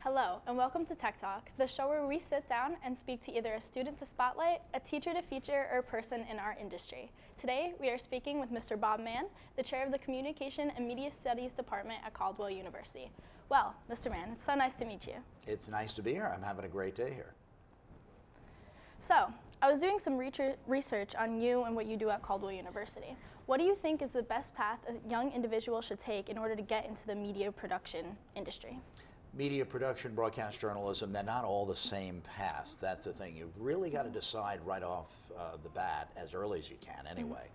Hello, and welcome to Tech Talk, the show where we sit down and speak to either a student to spotlight, a teacher to feature, or a person in our industry. Today, we are speaking with Mr. Bob Mann, the chair of the Communication and Media Studies Department at Caldwell University. Well, Mr. Mann, it's so nice to meet you. It's nice to be here. I'm having a great day here. So, I was doing some research on you and what you do at Caldwell University. What do you think is the best path a young individual should take in order to get into the media production industry? Media production, broadcast journalism, they're not all the same paths. That's the thing. You've really got to decide right off the bat, as early as you can anyway,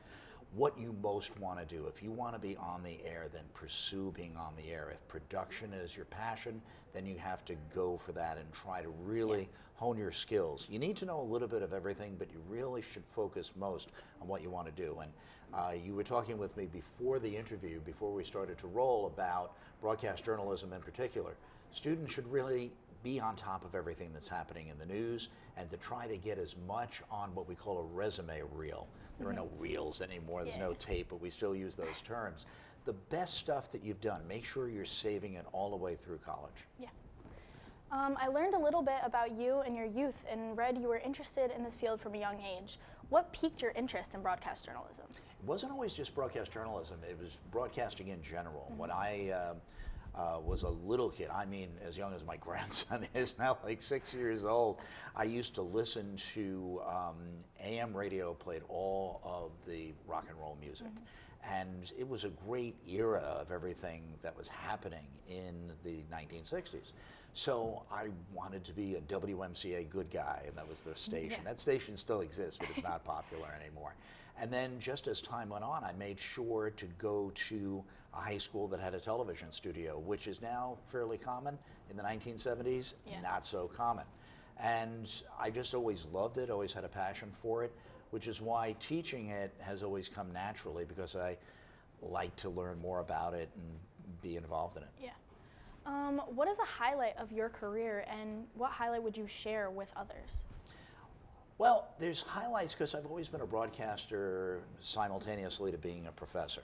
what you most want to do. If you want to be on the air, then pursue being on the air. If production is your passion, then you have to go for that and try to really hone your skills. You need to know a little bit of everything, but you really should focus most on what you want to do. And you were talking with me before the interview, before we started to roll, about broadcast journalism in particular. Students should really be on top of everything that's happening in the news and to try to get as much on what we call a resume reel. There are no reels anymore, there's no tape, but we still use those terms. The best stuff that you've done, make sure you're saving it all the way through college. Yeah. I learned a little bit about you and your youth and read you were interested in this field from a young age. What piqued your interest in broadcast journalism? It wasn't always just broadcast journalism, it was broadcasting in general. When I was a little kid, I mean as young as my grandson is now, like 6 years old, I used to listen to AM radio, played all of the rock and roll music. And it was a great era of everything that was happening in the 1960s. So I wanted to be a WMCA good guy, and that was their station. That station still exists, but it's not popular anymore. And then just as time went on, I made sure to go to a high school that had a television studio, which is now fairly common. In the 1970s, not so common. And I just always loved it, always had a passion for it, which is why teaching it has always come naturally, because I like to learn more about it and be involved in it. Yeah. What is a highlight of your career, and what highlight would you share with others? Well, there's highlights because I've always been a broadcaster simultaneously to being a professor.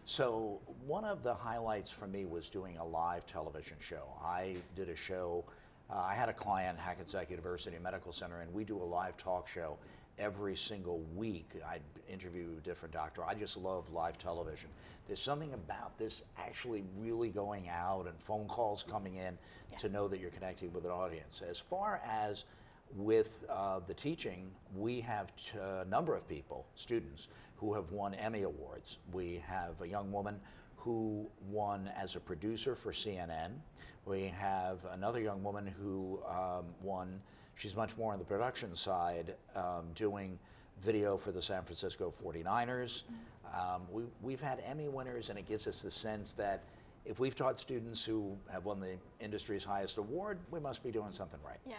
So one of the highlights for me was doing a live television show. I did a show, I had a client, Hackensack University Medical Center, and we do a live talk show every single week. I'd interview a different doctor. I just love live television. There's something about this actually really going out and phone calls coming in to know that you're connecting with an audience. As far as with the teaching, we have a number of people, students, who have won Emmy Awards. We have a young woman who won as a producer for CNN. We have another young woman who won, she's much more on the production side, doing video for the San Francisco 49ers. We've had Emmy winners, and it gives us the sense that if we've taught students who have won the industry's highest award, we must be doing something right. Yeah.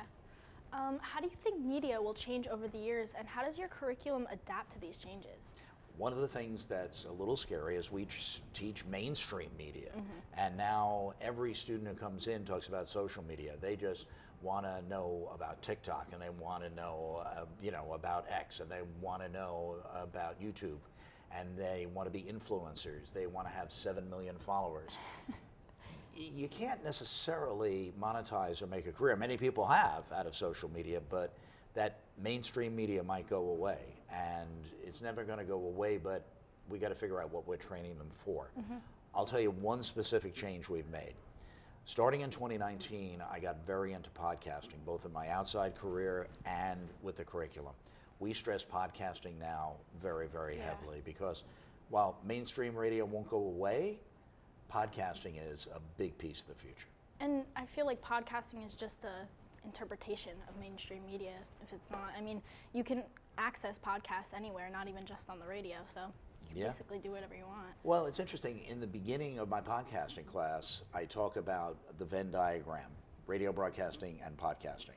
How do you think media will change over the years, and how does your curriculum adapt to these changes? One of the things that's a little scary is we teach mainstream media, and now every student who comes in talks about social media. They just want to know about TikTok, and they want to know, about X, and they want to know about YouTube, and they want to be influencers. They want to have 7 million followers. You can't necessarily monetize or make a career. Many people have out of social media, but that mainstream media might go away, and it's never going to go away, but we got to figure out what we're training them for. I'll tell you one specific change we've made. Starting in 2019, I got very into podcasting, both in my outside career and with the curriculum. We stress podcasting now very, very heavily, because while mainstream radio won't go away, podcasting is a big piece of the future. And I feel like podcasting is just a interpretation of mainstream media. If it's not, I mean, you can access podcasts anywhere, not even just on the radio, so you can basically do whatever you want. Well, it's interesting. In the beginning of my podcasting class, I talk about the Venn diagram, radio broadcasting and podcasting.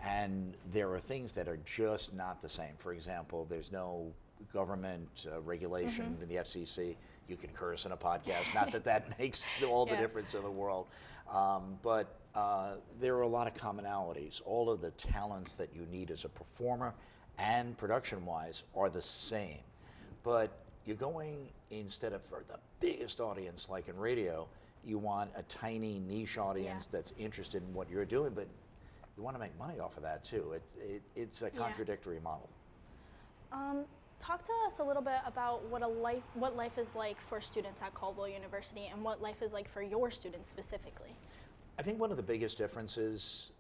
And there are things that are just not the same. For example, there's no government regulation in the FCC. You can curse in a podcast. Not that that makes all the difference in the world. But there are a lot of commonalities. All of the talents that you need as a performer and production-wise are the same. But you're going, instead of for the biggest audience like in radio, You want a tiny niche audience that's interested in what you're doing, but you want to make money off of that too. It's a contradictory model. Talk to us a little bit about what life is like for students at Caldwell University and what life is like for your students specifically. I think one of the biggest differences,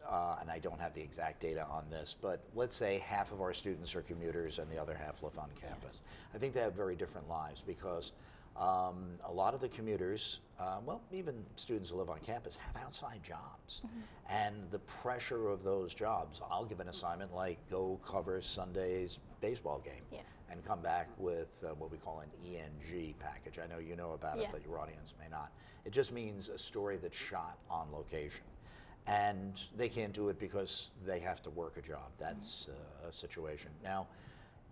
and I don't have the exact data on this, but let's say half of our students are commuters and the other half live on campus. I think they have very different lives because a lot of the commuters, well, even students who live on campus, have outside jobs. And the pressure of those jobs, I'll give an assignment like go cover Sunday's baseball game and come back with what we call an ENG package. I know you know about it, but your audience may not. It just means a story that's shot on location. And they can't do it because they have to work a job. That's a situation. Now,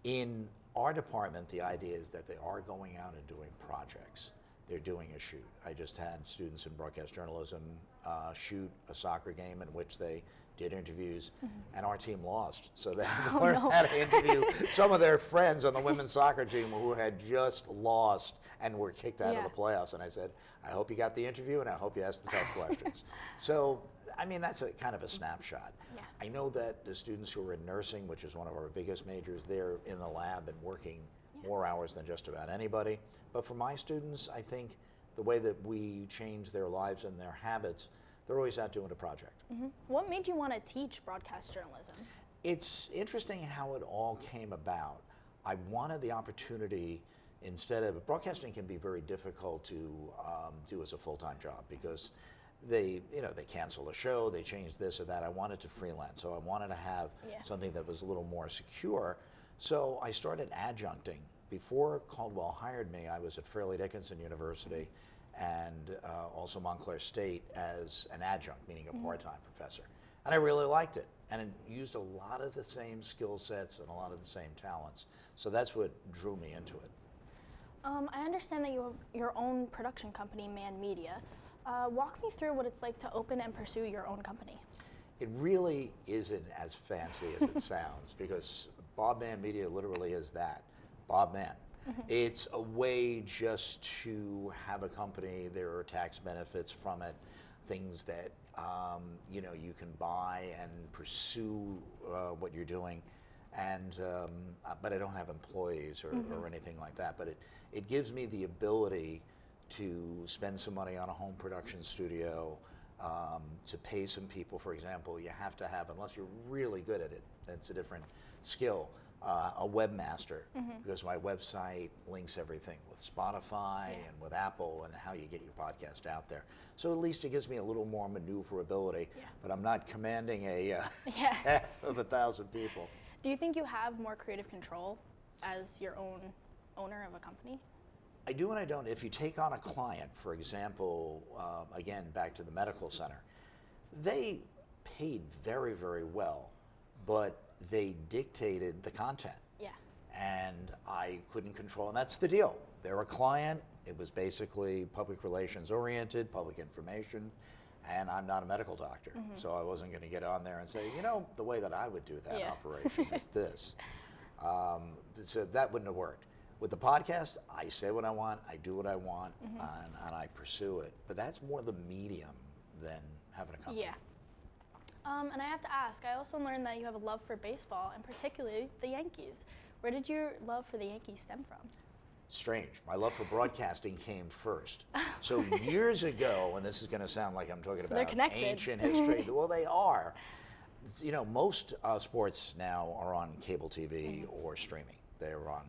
in our department, the idea is that they are going out and doing projects. They're doing a shoot. I just had students in broadcast journalism shoot a soccer game in which they did interviews, and our team lost. So they had to learn how to interview some of their friends on the women's soccer team who had just lost and were kicked out of the playoffs. And I said, I hope you got the interview, and I hope you asked the tough questions. So, I mean, that's a kind of a snapshot. I know that the students who are in nursing, which is one of our biggest majors, they're in the lab and working more hours than just about anybody. But for my students, I think the way that we change their lives and their habits, they're always out doing a project. What made you want to teach broadcast journalism? It's interesting how it all came about. I wanted the opportunity, instead of, broadcasting can be very difficult to do as a full-time job because they cancel a show, they change this or that. I wanted to freelance, so I wanted to have something that was a little more secure. So I started adjuncting. Before Caldwell hired me, I was at Fairleigh Dickinson University and also Montclair State as an adjunct, meaning a part-time professor. And I really liked it. And it used a lot of the same skill sets and a lot of the same talents. So that's what drew me into it. I understand that you have your own production company, Mann Media. Walk me through what it's like to open and pursue your own company. It really isn't as fancy as it sounds because Bob Mann Media literally is that, Bob Mann. It's a way just to have a company. There are tax benefits from it, things that you can buy and pursue what you're doing. And but I don't have employees or anything like that. But it gives me the ability to spend some money on a home production studio, to pay some people. For example, you have to have, unless you're really good at it, that's a different skill, a webmaster, because my website links everything with Spotify and with Apple and how you get your podcast out there. So at least it gives me a little more maneuverability, but I'm not commanding a staff of 1,000 people. Do you think you have more creative control as your own owner of a company? I do and I don't. If you take on a client, for example, again, back to the medical center, they paid very, very well, but they dictated the content. And I couldn't control, and that's the deal. They're a client. It was basically public relations oriented, public information, and I'm not a medical doctor, so I wasn't going to get on there and say, the way that I would do that operation is this. So that wouldn't have worked. With the podcast, I say what I want, I do what I want, and I pursue it. But that's more the medium than having a company. And I have to ask, I also learned that you have a love for baseball, and particularly the Yankees. Where did your love for the Yankees stem from? Strange. My love for broadcasting came first. So years ago, and this is going to sound like I'm talking about ancient history. Well, they are. Most sports now are on cable TV or streaming. They're on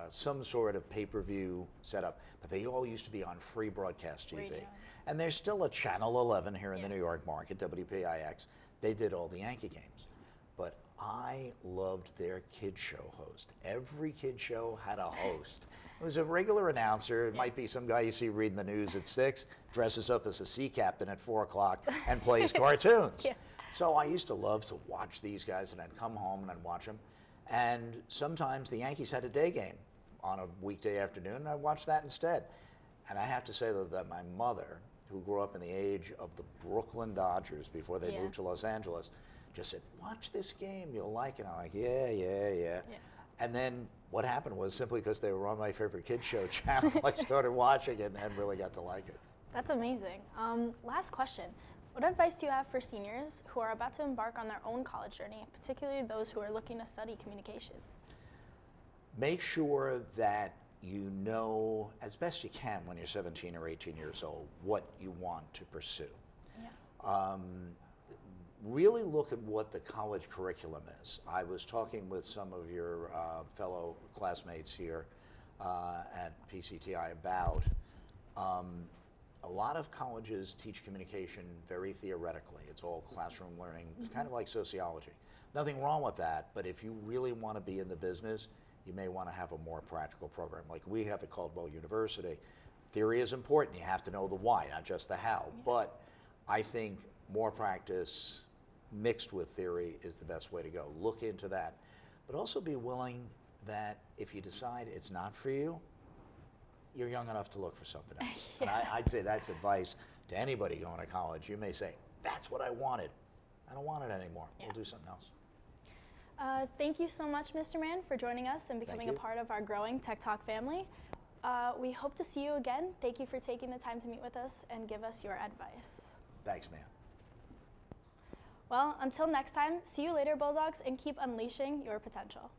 some sort of pay-per-view setup, but they all used to be on free broadcast TV. Radio. And there's still a Channel 11 here in the New York market, WPIX. They did all the Yankee games. But I loved their kid show host. Every kid show had a host. It was a regular announcer. It might be some guy you see reading the news at 6, dresses up as a sea captain at 4 o'clock, and plays cartoons. So I used to love to watch these guys, and I'd come home and I'd watch them. And sometimes the Yankees had a day game on a weekday afternoon, and I'd watch that instead. And I have to say, though, that my mother, who grew up in the age of the Brooklyn Dodgers before they moved to Los Angeles, just said, watch this game, you'll like it. I'm like, yeah. And then what happened was, simply because they were on my favorite kids show channel, I started watching it and really got to like it. That's amazing. Last question. What advice do you have for seniors who are about to embark on their own college journey, particularly those who are looking to study communications? Make sure that you know as best you can when you're 17 or 18 years old what you want to pursue. Yeah. Really look at what the college curriculum is. I was talking with some of your fellow classmates here at PCTI about a lot of colleges teach communication very theoretically. It's all classroom learning, it's kind of like sociology. Nothing wrong with that, but if you really want to be in the business, you may want to have a more practical program like we have at Caldwell University. Theory is important. You have to know the why, not just the how. Yeah. But I think more practice mixed with theory is the best way to go. Look into that, but also be willing that if you decide it's not for you, you're young enough to look for something else. Yeah. And I'd say that's advice to anybody going to college. You may say, that's what I wanted. I don't want it anymore. Yeah. We'll do something else. Thank you so much, Mr. Mann, for joining us and becoming a you. part of our growing Tech Talk family. We hope to see you again. Thank you for taking the time to meet with us and give us your advice. Thanks, man. Well, until next time, see you later, Bulldogs, and keep unleashing your potential.